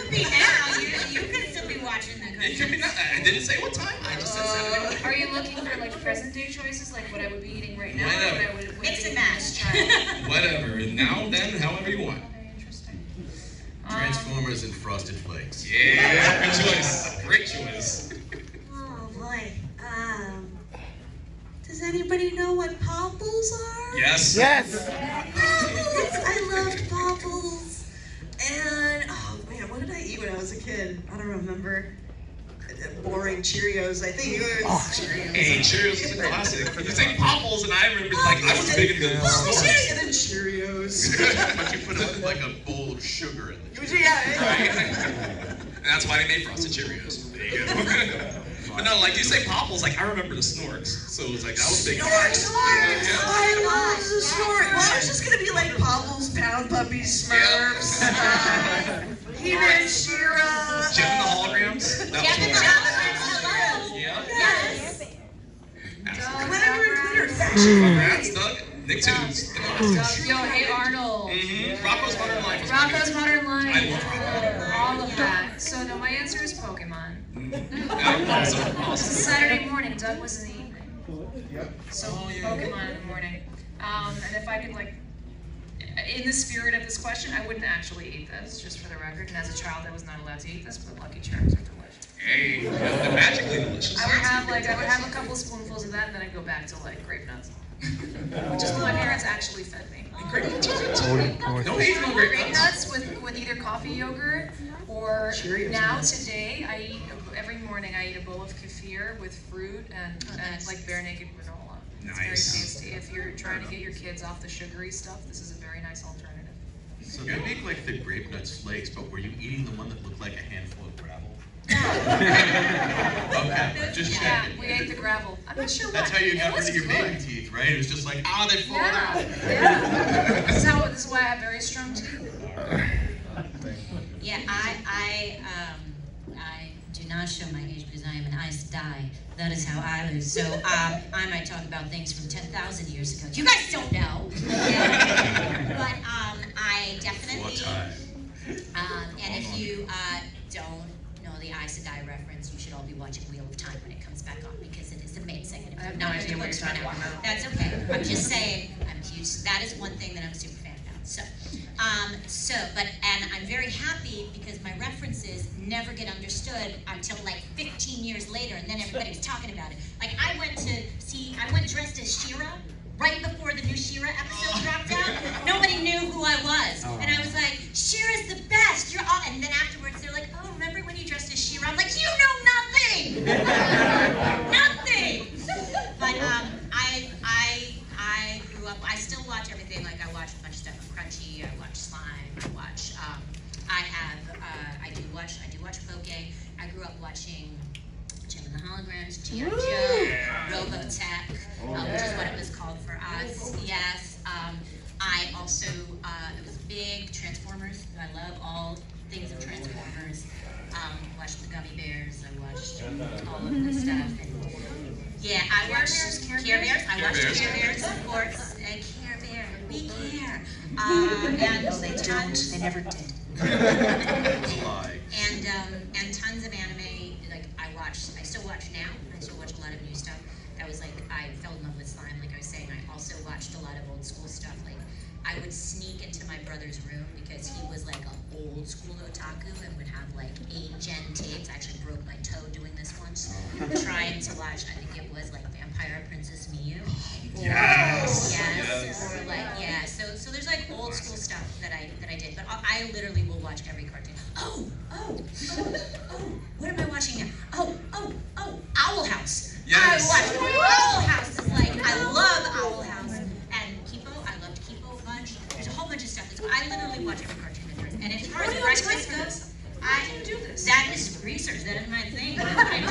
could be now. You could still be watching the cartoons. It could be not. I didn't say what time. I just said Saturday. Are you looking for like present day choices, like what I would be eating right now? Whatever. Or what I would Mix be and eating match. as a child? Whatever. Now, then, however you want. Okay, interesting. Transformers and Frosted Flakes. Yeah, good choice. Great choice. Oh boy. Does anybody know what Popples are? Yes. Yes. Popples! I loved Popples. And, oh man, what did I eat when I was a kid? I don't remember. Boring Cheerios, I think. Cheerios. Hey, Cheerios is a classic. You say Popples, and I remember, like, I was big into Popples, the and then Cheerios. But you put like a bowl of sugar in it. Yeah. Right? And that's why they made Frosted Cheerios. There you go. But no, like you say Popples, like I remember the Snorks. So it was like, that was big. Snorks! Yeah. I love the Snorks. Well, I was just gonna be like Popples, Pound Puppies, Smurfs, He-Man, She-Ra. Jem and the Holograms. That Jem and the was Holograms, Yeah. Yes. Absolutely. Clever and Glitter Fashion. Congrats, Doug. Nicktoons. Yo, hey Arnold. Rocco's Modern Life. was Rocco's good. Modern Life. I love Rocco. All of that. So no, my answer is Pokemon. Awesome. Saturday morning, Doug was in the evening. So Pokemon in the morning. And if I could like, in the spirit of this question, I wouldn't actually eat this, just for the record. And as a child, I was not allowed to eat this, but Lucky Charms are delicious. Hey, they're magically delicious. I would have a couple spoonfuls of that, and then I'd go back to like grape nuts, which is what my parents actually fed me. Grape nuts are good too. No hate on grape Grape nuts. nuts with either coffee yogurt or Cheerios. now today I eat every morning I eat a bowl of kefir with fruit and like bare naked granola. It's very Nice. tasty. If you're trying to get your kids off the sugary stuff, this is a very nice alternative. So they make like the grape nuts flakes, but were you eating the one that looked like a handful of gravel? Okay, just Yeah, checking. we ate the gravel. I'm not sure That's why. how you got It rid was of your good. baby teeth, right? It was just like, ah, they fall out. Yeah. This is why I have very strong teeth. Yeah, I do not show my age because I am an ice dye. That is how I live. So I might talk about things from 10,000 years ago. You guys don't know. But I definitely. What time? And if you don't know the Aes Sedai reference, you should all be watching Wheel of Time when it comes back on because it is amazing. And if I have you've no not idea what you're talking about. That's okay. I'm just saying, I'm huge. That is one thing that I'm a super fan about. And I'm very happy because my references never get understood until like 15 years later, and then everybody was talking about it. Like I went dressed as She-Ra right before the new She-Ra episode dropped out. Nobody knew who I was, and I was like, She-Ra's the best. You're all. And then afterwards, they're like, oh, remember when you dressed as She-Ra? I'm like, you know nothing, nothing. But I grew up. I still watch everything. Like I watch a bunch of stuff on Crunchy. I watch Slime. I watch. I do watch Poke. I grew up watching Jem and the Holograms, G.I. Joe, Robotech, which is what it was called for us. Yes. I also it was big Transformers. I love all things of Transformers. Watched the Gummy Bears. I watched all of this stuff. And yeah, I watched Care Bears. I watched Care Bears, of course. Care Bear, we care. And they don't. They never did. It's a lie. And tons of anime. Like I still watch now. I still watch a lot of new stuff. That was like I fell in love with Slime. Like I was saying, I also watched a lot of old school stuff. Like I would sneak into my brother's room because he was like an old school otaku and would have like 8-gen tapes. I actually broke my toe doing this once, trying to watch. I think it was like Vampire Princess Miyu. Yes. Or like So there's like old school stuff that I did, but I literally will watch every cartoon. Oh, what am I watching now? Oh, Owl House. Yes. I watch Owl House. It's like I love Owl House and Kipo. I loved Kipo a bunch. There's a whole bunch of stuff. I literally watch every cartoon there is. And as far as breakfast goes, I do this. That is research. That is my thing. That's what I do.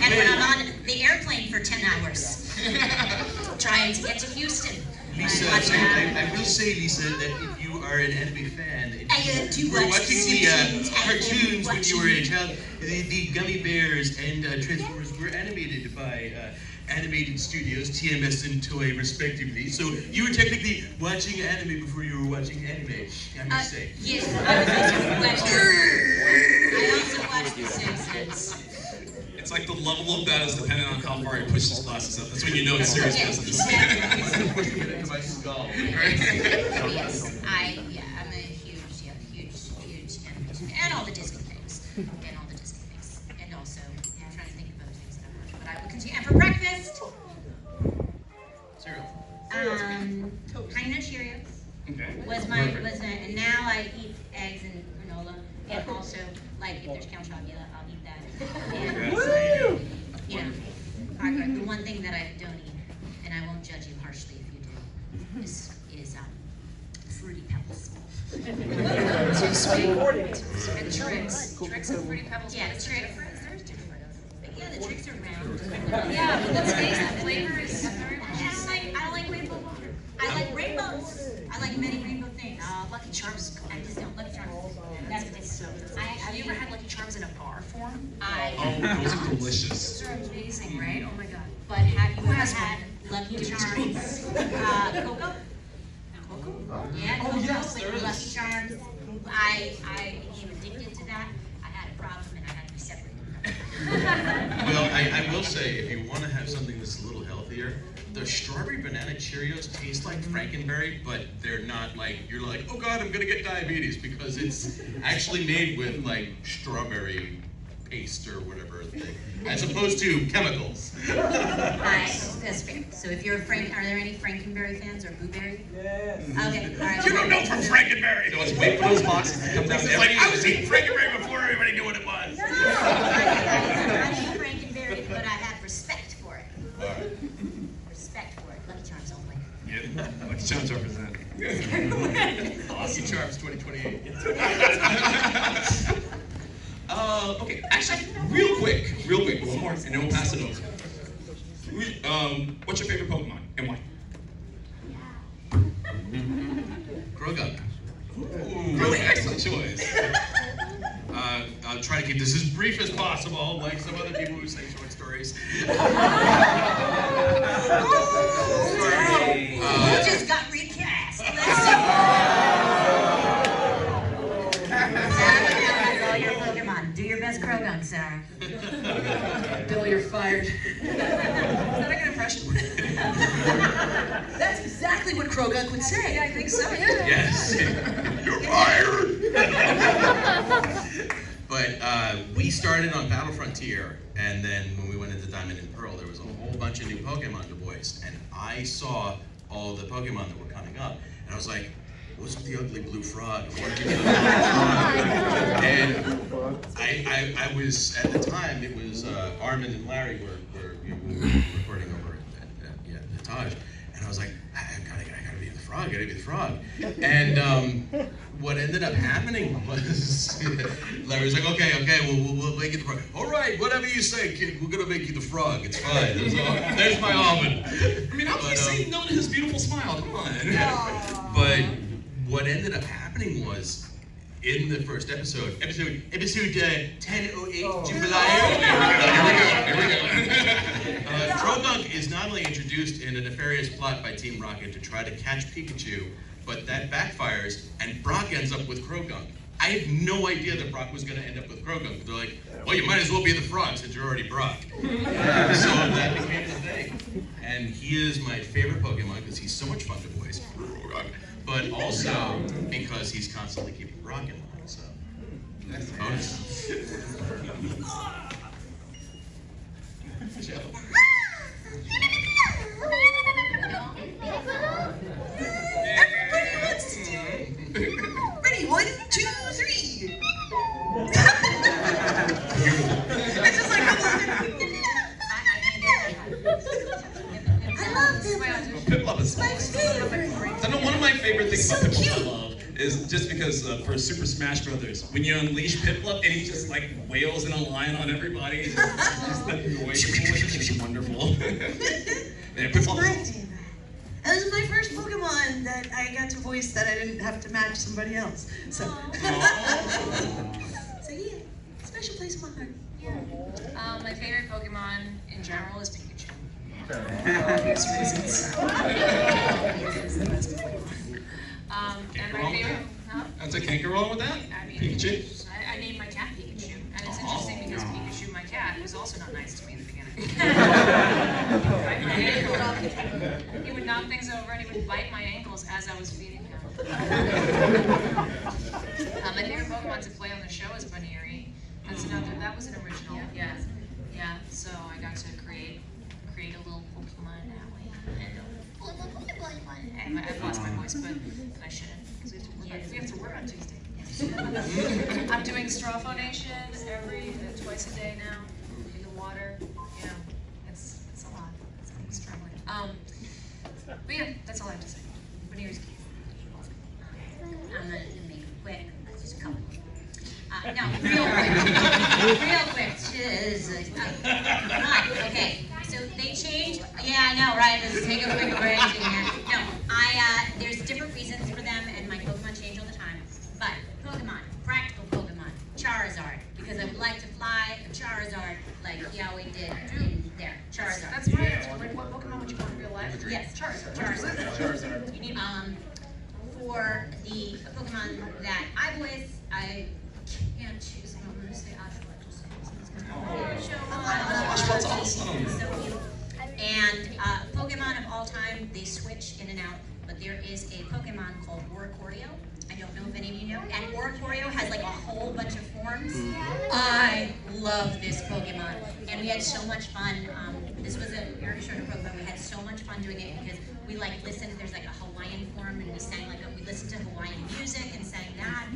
And when I'm on the airplane for 10 hours, trying to get to Houston. Lisa, I will say, Lisa, that if you are an anime fan, and you were watching the cartoons when you were a child, the Gummy Bears and Transformers were animated by animated studios, TMS and Toei, respectively. So you were technically watching anime before you were watching anime, I must say. Yes, I was also watching. level of that is dependent on how far he pushes his glasses up. That's when you know it's serious business. Pushing it into my skull. Yes, I'm a huge, and all the Disney things, and also, I'm trying to think of other things that I watch, but I will continue. And for breakfast, Cereal. Honey Nut Cheerios Okay. and now I eat eggs and granola, and also, like, if there's count chocolate, I'll eat that. And, you know, the one thing that I don't eat, and I won't judge you harshly if you do, is Fruity Pebbles. Too sweet. And Tricks and Fruity Pebbles. Yeah, Tricks. There's different. But yeah, the Tricks are round. Yeah, but let's face it, the flavor is very I don't like rainbow water. I like rainbows. I like many rainbow things. Lucky Charms. I just don't. Lucky Charms. That's what it's so. Have you ever had Lucky Charms in a bar form? Oh, those are delicious. Those are amazing, right? Oh my god. But have you ever had Lucky Charms cocoa? Yeah, Oh, yes, with there is. Lucky Charms. I became addicted to that. I had a problem and I had to be separated from it. Well, I will say, if you want to have something that's a little healthier, the strawberry banana Cheerios taste like Frankenberry, but they're not like, you're like, oh God, I'm gonna get diabetes, because it's actually made with like strawberry paste or whatever thing, as opposed to chemicals. That's fair. So if you're a are there any Frankenberry fans or Blueberry? Yes. Okay, all right. You don't know from Frankenberry. No, it's wait for those boxes to come down. It's like, I was eating Frankenberry before everybody knew what it was. No, I eat Frankenberry, but I have respect for it. All right. Respect for it. Lucky Charms only. Yeah, Lucky Charms represent. Lucky Charms 2028. Okay, actually, real quick, one more, and then we'll pass it over. What's your favorite Pokemon, and why? Croagunk. Really excellent choice. I'll try to keep this as brief as possible, like some other people who say short stories. You just got recast. Sarah, your Pokemon. Do your best Croagunk, Sarah. Bill, you're fired. Is that a good impression? That's exactly what Croagunk would say. Yeah, I think so, yeah. Yes. You're fired. But we started on Battle Frontier, and then when we went into Diamond and Pearl, there was a whole bunch of new Pokemon to voice, and I saw all the Pokemon that were coming up, and I was like, what's with the ugly blue frog? And I was, at the time, it was Armin and Larry were recording over at Taj, and I was like, I gotta be the frog, I gotta be the frog. And what ended up happening was, Larry was like, okay, we'll make you the frog. All right, whatever you say, kid, we're gonna make you the frog, it's fine. There's my almond. I mean, how can you say no to his beautiful smile? Come on. But what ended up happening was, in the first episode 1008 Jambalaya. Here we go. Croagunk is not only introduced in a nefarious plot by Team Rocket to try to catch Pikachu, but that backfires, and Brock ends up with Croagunk. I had no idea that Brock was going to end up with Croagunk. They're like, well, you might as well be the frog since you're already Brock. So that became the thing. And he is my favorite Pokemon because he's so much fun to voice. But also because he's constantly keeping Brock in line. So that's the bonus. Everybody wants to do. Ready, 1, 2, 3. It's just like, I love them. Piplup is My favorite. I know one of my favorite things So about Piplup cute. I love is just because for Super Smash Brothers, when you unleash Piplup and he just like wails in a line on everybody, and just the noise is wonderful. Yeah, Piplup is awesome. That was my first Pokemon that I got to voice that I didn't have to match somebody else. So, so yeah, special place in my heart. My favorite Pokemon in general is Pikachu. And my favorite, Can't go wrong with that. I mean, Pikachu. I named my cat Pikachu, and it's interesting because Pikachu, my cat, cat who was also not nice to me in the beginning. Bite my ankle. He would knock things over and he would bite my ankles as I was feeding him. My favorite Pokemon to play on the show is Baneri. That was an original. Yeah. Yeah. So I got to create a little Pokemon that way. And I've lost my voice, but I shouldn't, because we have to work on Tuesday. I'm doing straw phonation twice a day now in the water. You know, it's a lot. I'm struggling. But yeah, that's all I have to say. Baneri's key. I'm gonna make it quick. Just a couple. No, real quick. Come on. Okay. So they changed. Yeah, I know, right? Let's take a quick break here. No, there's different reasons for them, and my Pokemon change all the time. But Pokemon, practical Pokemon, Charizard, because I would like to fly a Charizard like Yowie did in there. Charizard. That's my answer. Like, what Pokemon would you want in real life? Yes, Charizard. You need for the Pokemon that I voice, I can't choose. I'm going to say Oshawott. Awesome. So cute. And Pokemon of all time, they switch in and out, but there is a Pokemon called Oricorio. I don't know if any of you know. And Oricorio has like a whole bunch of forms. I love this Pokemon. And we had so much fun. This was a very short Pokemon. We had so much fun doing it because we like listened. There's like a Hawaiian form, and we sang we listened to Hawaiian music and sang that.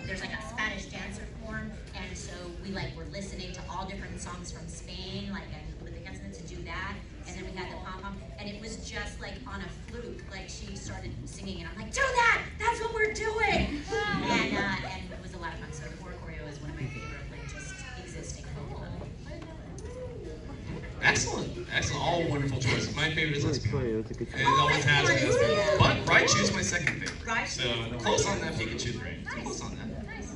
There's like a Spanish dancer form, and so we were listening to all different songs from Spain, and with the Gunsmith to do that. And then we had the pom-pom, and it was just like on a fluke. Like she started singing, and I'm like, do that! That's what we're doing! And it was a lot of fun. So Oricorio is one of my favorite, just existing Pokemon. Excellent. All wonderful choices. My favorite is Espeon. It always has been Espeon. But Raichu is my second favorite. So close on that Pikachu 3. Close on that. Nice.